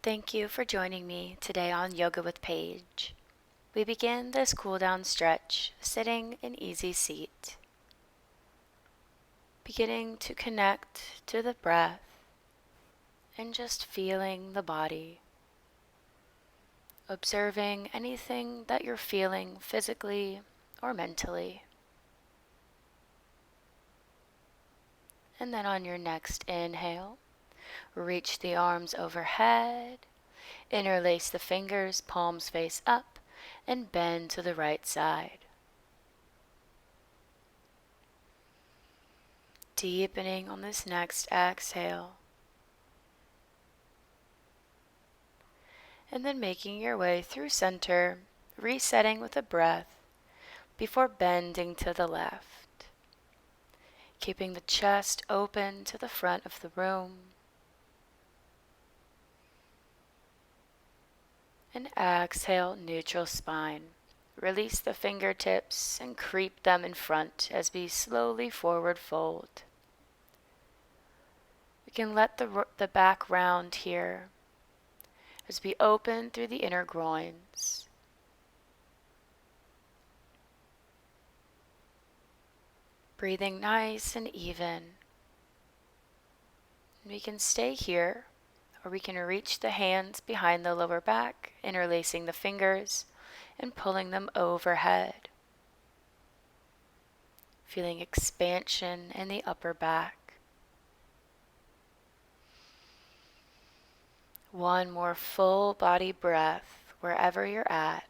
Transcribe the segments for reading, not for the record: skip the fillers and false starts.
Thank you for joining me today on Yoga with Paige. We begin this cool down stretch sitting in easy seat, beginning to connect to the breath and just feeling the body, observing anything that you're feeling physically or mentally. And then on your next inhale, reach the arms overhead, interlace the fingers, palms face up, and bend to the right side. Deepening on this next exhale. And then making your way through center, resetting with a breath before bending to the left. Keeping the chest open to the front of the room. And exhale, neutral spine. Release the fingertips and creep them in front as we slowly forward fold. We can let the back round here as we open through the inner groins. Breathing nice and even. We can stay here, or we can reach the hands behind the lower back, interlacing the fingers and pulling them overhead. Feeling expansion in the upper back. One more full body breath wherever you're at.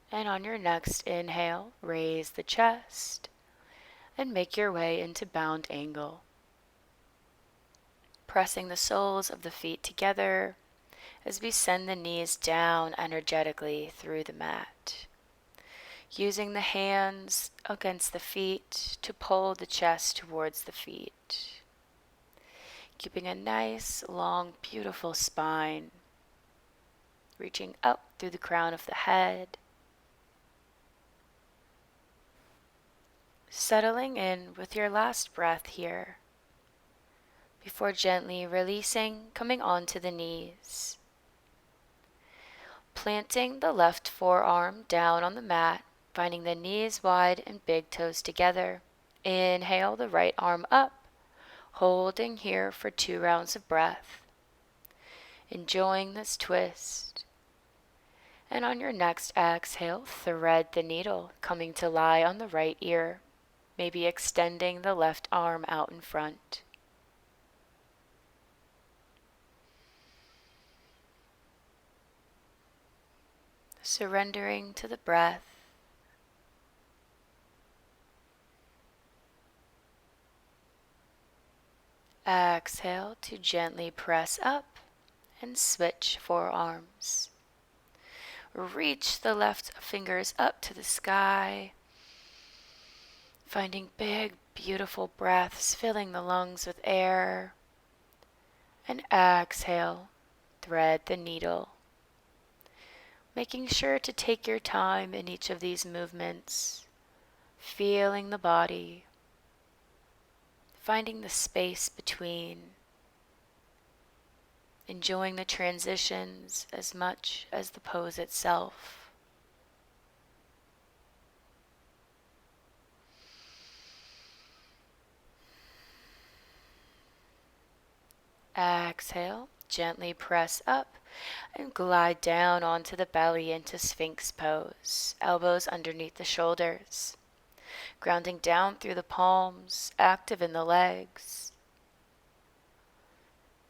And on your next inhale, raise the chest and make your way into bound angle. Pressing the soles of the feet together as we send the knees down energetically through the mat. Using the hands against the feet to pull the chest towards the feet. Keeping a nice, long, beautiful spine. Reaching up through the crown of the head. Settling in with your last breath here. Before gently releasing, coming onto the knees. Planting the left forearm down on the mat, finding the knees wide and big toes together. Inhale the right arm up, holding here for 2 rounds of breath. Enjoying this twist. And on your next exhale, thread the needle, coming to lie on the right ear, maybe extending the left arm out in front. Surrendering to the breath. Exhale to gently press up and switch forearms. Reach the left fingers up to the sky, finding big, beautiful breaths, filling the lungs with air. And exhale, thread the needle. Making sure to take your time in each of these movements, feeling the body, finding the space between, enjoying the transitions as much as the pose itself. Exhale, gently press up and glide down onto the belly into Sphinx pose, elbows underneath the shoulders, grounding down through the palms, active in the legs.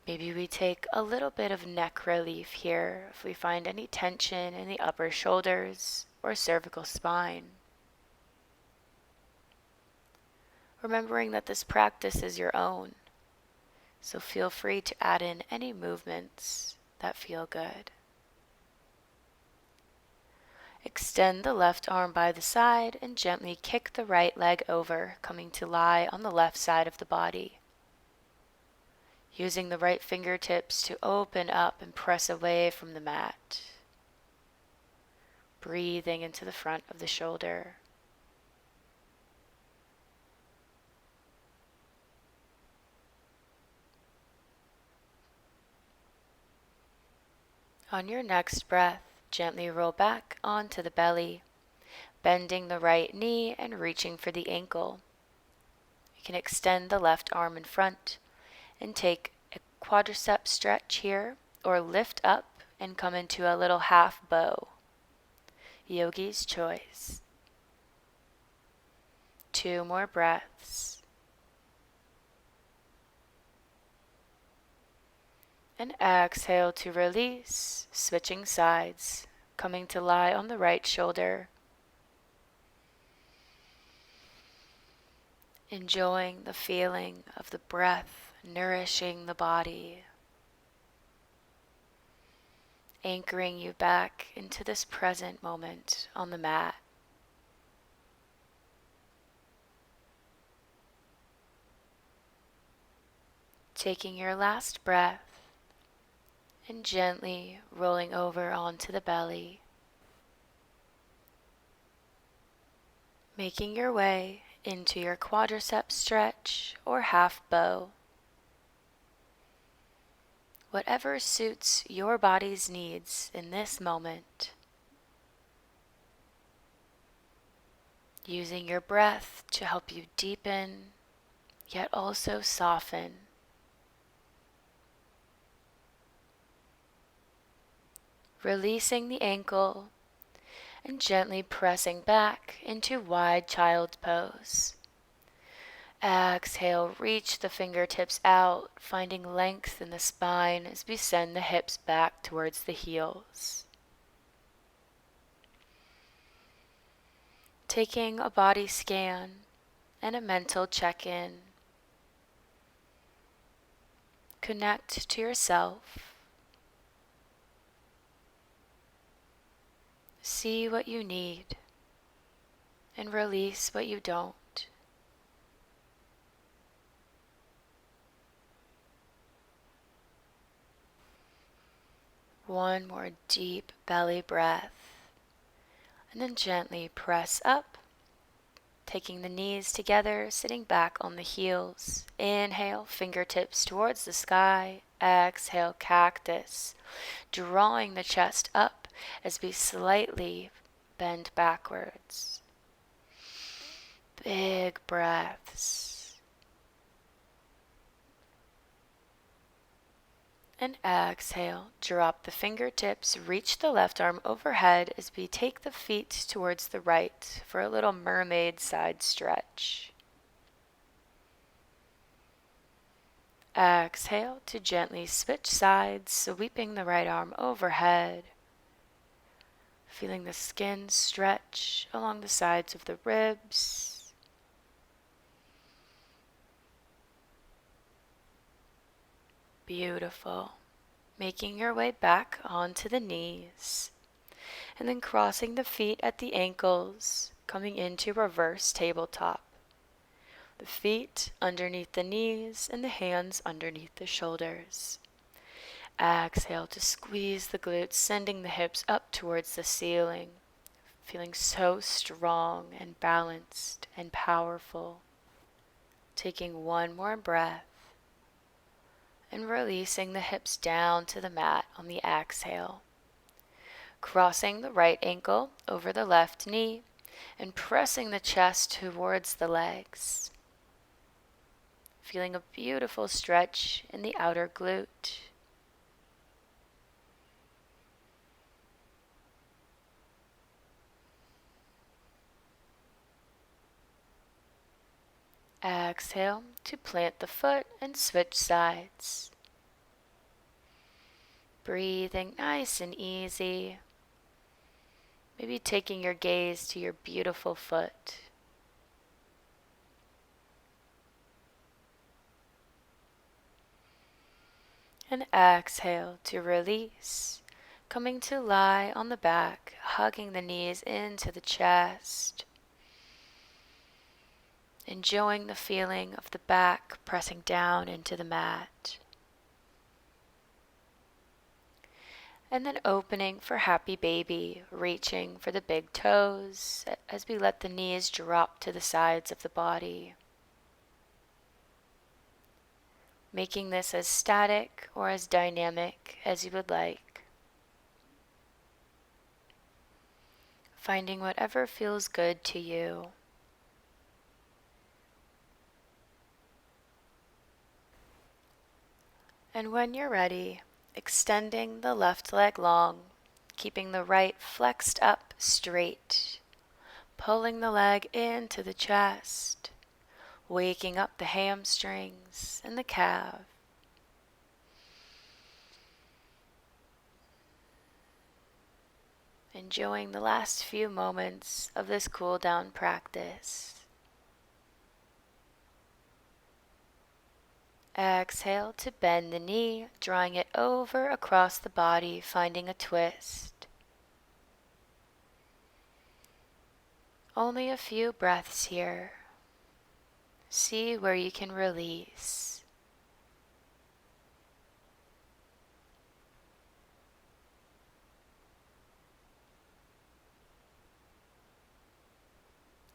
Maybe we take a little bit of neck relief here if we find any tension in the upper shoulders or cervical spine. Remembering that this practice is your own, so feel free to add in any movements that feel good. Extend the left arm by the side and gently kick the right leg over, coming to lie on the left side of the body. Using the right fingertips to open up and press away from the mat. Breathing into the front of the shoulder. On your next breath, gently roll back onto the belly, bending the right knee and reaching for the ankle. You can extend the left arm in front and take a quadricep stretch here, or lift up and come into a little half bow. Yogi's choice. 2 more breaths. And exhale to release, switching sides, coming to lie on the right shoulder. Enjoying the feeling of the breath nourishing the body, anchoring you back into this present moment on the mat. Taking your last breath and gently rolling over onto the belly, making your way into your quadricep stretch or half bow. Whatever suits your body's needs in this moment. Using your breath to help you deepen, yet also soften. Releasing the ankle and gently pressing back into wide child pose. Exhale, reach the fingertips out, finding length in the spine as we send the hips back towards the heels. Taking a body scan and a mental check-in. Connect to yourself. See what you need and release what you don't. One more deep belly breath, and then gently press up, taking the knees together, sitting back on the heels. Inhale, fingertips towards the sky. Exhale, cactus, drawing the chest up as we slightly bend backwards. Big breaths. And exhale, drop the fingertips, reach the left arm overhead as we take the feet towards the right for a little mermaid side stretch. Exhale to gently switch sides, sweeping the right arm overhead. Feeling the skin stretch along the sides of the ribs. Beautiful. Making your way back onto the knees. And then crossing the feet at the ankles, coming into reverse tabletop. The feet underneath the knees and the hands underneath the shoulders. Exhale to squeeze the glutes, sending the hips up towards the ceiling. Feeling so strong and balanced and powerful. Taking one more breath and releasing the hips down to the mat on the exhale. Crossing the right ankle over the left knee and pressing the chest towards the legs. Feeling a beautiful stretch in the outer glute. Exhale to plant the foot and switch sides. Breathing nice and easy. Maybe taking your gaze to your beautiful foot. And exhale to release, coming to lie on the back, hugging the knees into the chest. Enjoying the feeling of the back pressing down into the mat. And then opening for happy baby, reaching for the big toes as we let the knees drop to the sides of the body. Making this as static or as dynamic as you would like. finding whatever feels good to you. And when you're ready, extending the left leg long, keeping the right flexed up straight, pulling the leg into the chest, waking up the hamstrings and the calf. Enjoying the last few moments of this cool down practice. Exhale to bend the knee, drawing it over across the body, finding a twist. Only a few breaths here. See where you can release.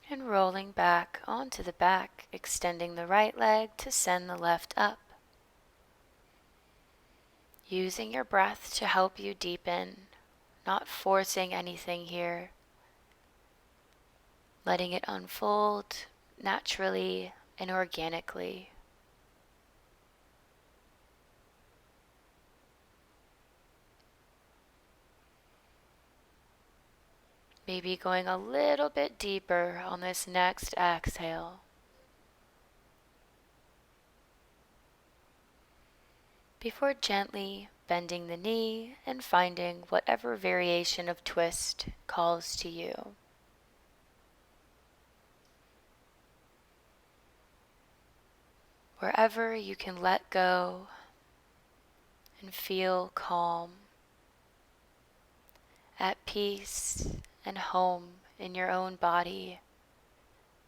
And rolling back onto the back, extending the right leg to send the left up. Using your breath to help you deepen, not forcing anything here. Letting it unfold naturally and organically. Maybe going a little bit deeper on this next exhale. Before gently bending the knee and finding whatever variation of twist calls to you. Wherever you can let go and feel calm, at peace and home in your own body,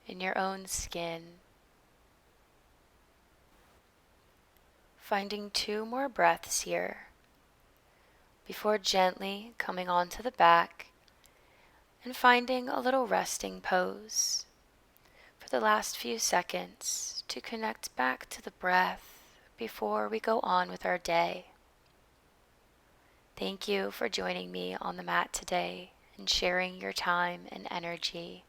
in your own skin. Finding 2 more breaths here before gently coming onto the back and finding a little resting pose for the last few seconds to connect back to the breath before we go on with our day. Thank you for joining me on the mat today and sharing your time and energy.